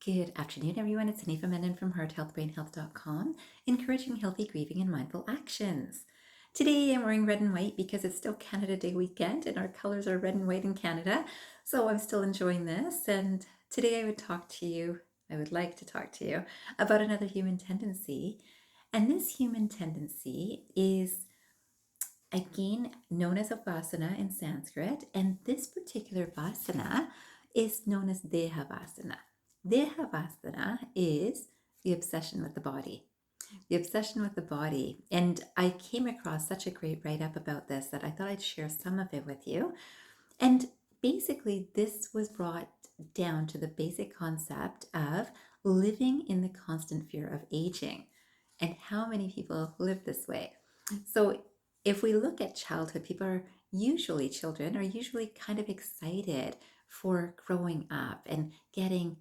Good afternoon, everyone. It's Hanifa Menon from hearthealthbrainhealth.com, encouraging healthy grieving and mindful actions. Today, I'm wearing red and white because it's still Canada Day weekend and our colors are red and white in Canada. So I'm still enjoying this. And today, I would like to talk to you about another human tendency. And this human tendency is again known as a vasana in Sanskrit, and this particular vasana is known as Deha Vasana. Deha Vasana is the obsession with the body. The obsession with the body. And I came across such a great write up about this that I thought I'd share some of it with you. And basically, this was brought down to the basic concept of living in the constant fear of aging. And how many people live this way? So, if we look at childhood, children are usually kind of excited for growing up and getting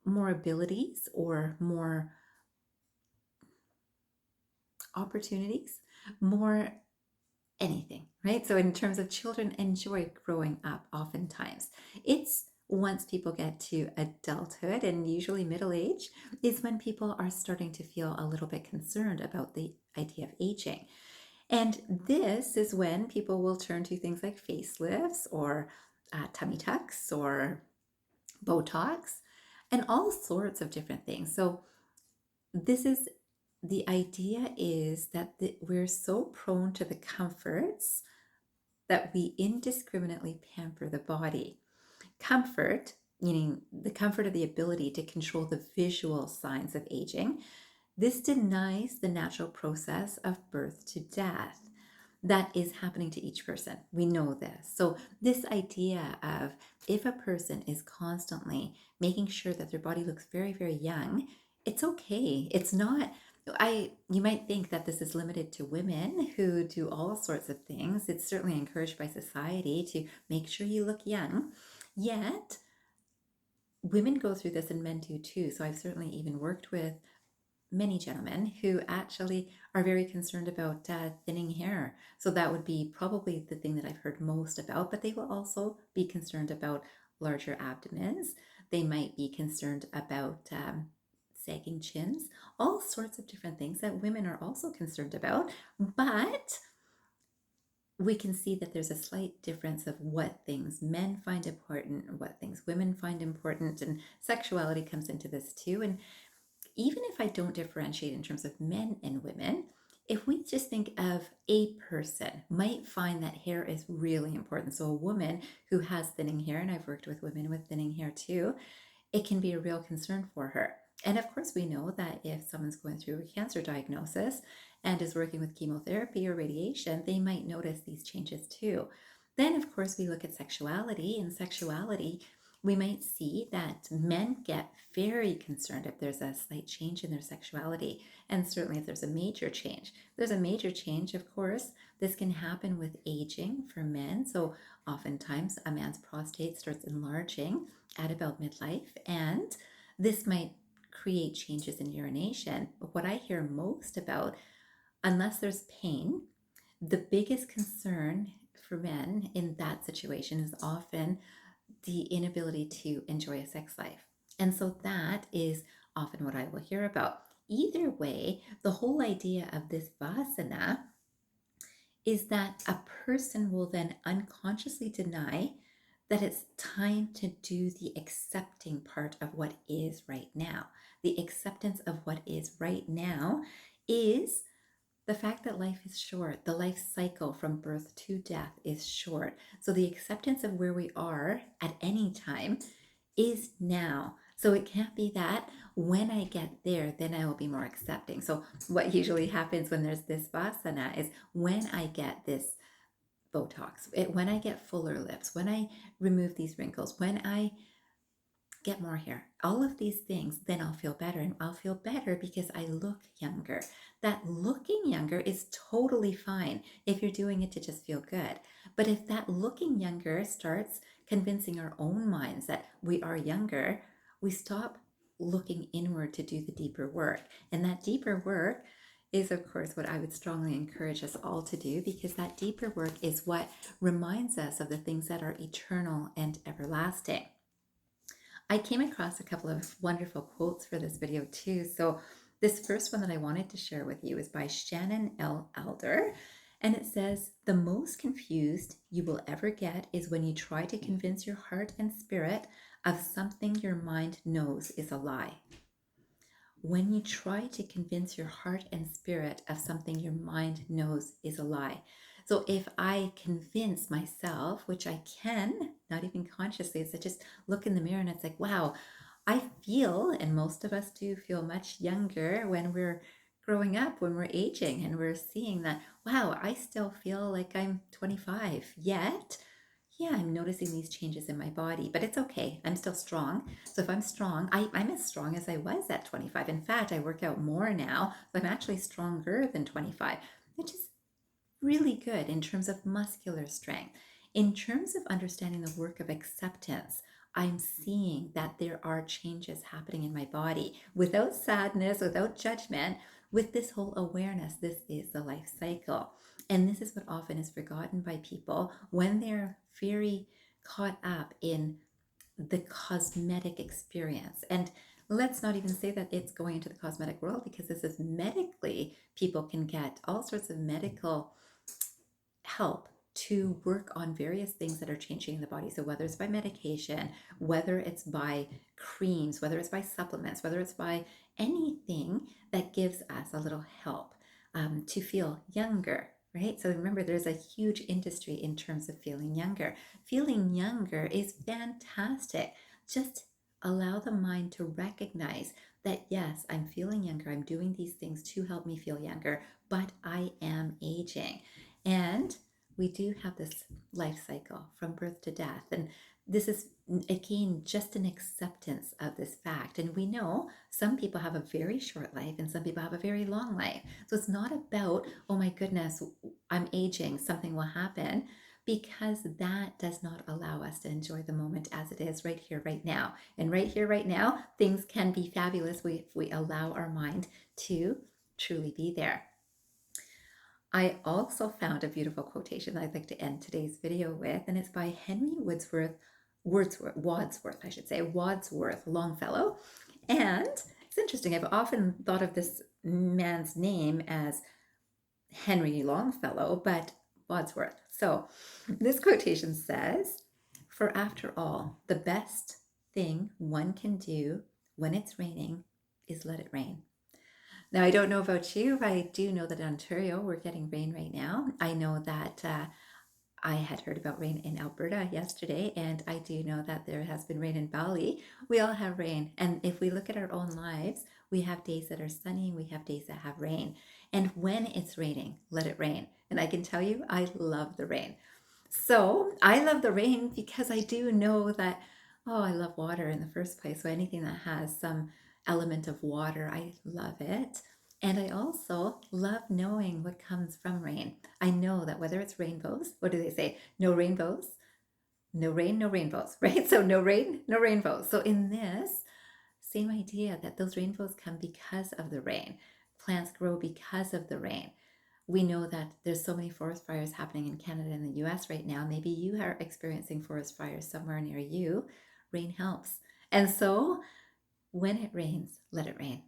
more abilities or more opportunities, more anything, right? So in terms of children enjoy growing up oftentimes. It's once people get to adulthood and usually middle age is when people are starting to feel a little bit concerned about the idea of aging. And this is when people will turn to things like facelifts or tummy tucks or botox and all sorts of different things. So this is the idea is that we're so prone to the comforts that we indiscriminately pamper the body. Comfort, meaning the comfort of the ability to control the visual signs of aging, this denies the natural process of birth to death that is happening to each person. We know this. So, this idea of if a person is constantly making sure that their body looks very, very young, it's okay. It's not. You might think that this is limited to women who do all sorts of things. It's certainly encouraged by society to make sure you look young. Yet, women go through this and men do too. So I've certainly even worked with many gentlemen who actually are very concerned about thinning hair. So that would be probably the thing that I've heard most about, but they will also be concerned about larger abdomens. They might be concerned about sagging chins, all sorts of different things that women are also concerned about. But we can see that there's a slight difference of what things men find important and what things women find important, and sexuality comes into this too. And even if I don't differentiate in terms of men and women, if we just think of a person might find that hair is really important. So a woman who has thinning hair, and I've worked with women with thinning hair too, it can be a real concern for her. And of course, we know that if someone's going through a cancer diagnosis and is working with chemotherapy or radiation, they might notice these changes too. Then, of course, we look at sexuality. In sexuality, we might see that men get very concerned if there's a slight change in their sexuality, and certainly if there's a major change. If there's a major change, of course, this can happen with aging for men. So oftentimes a man's prostate starts enlarging at about midlife, and this might create changes in urination. But what I hear most about, unless there's pain, the biggest concern for men in that situation is often the inability to enjoy a sex life. And so that is often what I will hear about. Either way, the whole idea of this vasana is that a person will then unconsciously deny that it's time to do the accepting part of what is right now. The acceptance of what is right now is the fact that life is short. The life cycle from birth to death is short. So the acceptance of where we are at any time is now. So it can't be that when I get there, then I will be more accepting. So what usually happens when there's this vasana is when I get this Botox, when I get fuller lips, when I remove these wrinkles, when I get more hair, all of these things, then I'll feel better. And I'll feel better because I look younger. That looking younger is totally fine if you're doing it to just feel good. But if that looking younger starts convincing our own minds that we are younger, we stop looking inward to do the deeper work. And that deeper work is, of course, what I would strongly encourage us all to do, because that deeper work is what reminds us of the things that are eternal and everlasting. I came across a couple of wonderful quotes for this video too. So this first one that I wanted to share with you is by Shannon L. Alder. And it says, the most confused you will ever get is when you try to convince your heart and spirit of something your mind knows is a lie. When you try to convince your heart and spirit of something your mind knows is a lie. So if I convince myself, which I can, not even consciously, it's I just look in the mirror and it's like, wow, I feel, and most of us do feel much younger when we're growing up, when we're aging, and we're seeing that, wow, I still feel like I'm 25, yet yeah, I'm noticing these changes in my body, but it's okay. I'm still strong. So if I'm strong, I'm as strong as I was at 25. In fact, I work out more now. So I'm actually stronger than 25, which is really good in terms of muscular strength. In terms of understanding the work of acceptance, I'm seeing that there are changes happening in my body without sadness, without judgment, with this whole awareness. This is the life cycle. And this is what often is forgotten by people when they're very caught up in the cosmetic experience. And let's not even say that it's going into the cosmetic world, because this is medically, people can get all sorts of medical help to work on various things that are changing in the body. So whether it's by medication, whether it's by creams, whether it's by supplements, whether it's by anything that gives us a little help to feel younger, right? So remember, there's a huge industry in terms of feeling younger. Feeling younger is fantastic. Just allow the mind to recognize that, yes, I'm feeling younger. I'm doing these things to help me feel younger, but I am aging. And we do have this life cycle from birth to death. And this is, again, just an acceptance of this fact. And we know some people have a very short life and some people have a very long life. So it's not about, oh my goodness, I'm aging, something will happen, because that does not allow us to enjoy the moment as it is right here, right now. And right here, right now, things can be fabulous if we allow our mind to truly be there. I also found a beautiful quotation that I'd like to end today's video with, and it's by Henry Wadsworth, I should say, Wadsworth Longfellow. And it's interesting, I've often thought of this man's name as Henry Longfellow, but Wadsworth. So this quotation says, for after all, the best thing one can do when it's raining is let it rain. Now, I don't know about you, but I do know that in Ontario, we're getting rain right now. I know that I had heard about rain in Alberta yesterday, and I do know that there has been rain in Bali. We all have rain. And if we look at our own lives, we have days that are sunny, we have days that have rain. And when it's raining, let it rain. And I can tell you, I love the rain. So I love the rain because I do know that, oh, I love water in the first place. So anything that has some element of water, I love it. And I also love knowing what comes from rain. I know that whether it's rainbows, what do they say? No rainbows, no rain, no rainbows, right? So no rain, no rainbows. So in this, same idea that those rainbows come because of the rain. Plants grow because of the rain. We know that there's so many forest fires happening in Canada and the US right now. Maybe you are experiencing forest fires somewhere near you. Rain helps. And so when it rains, let it rain.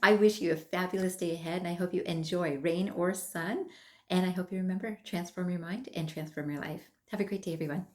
I wish you a fabulous day ahead, and I hope you enjoy rain or sun. And I hope you remember, transform your mind and transform your life. Have a great day, everyone.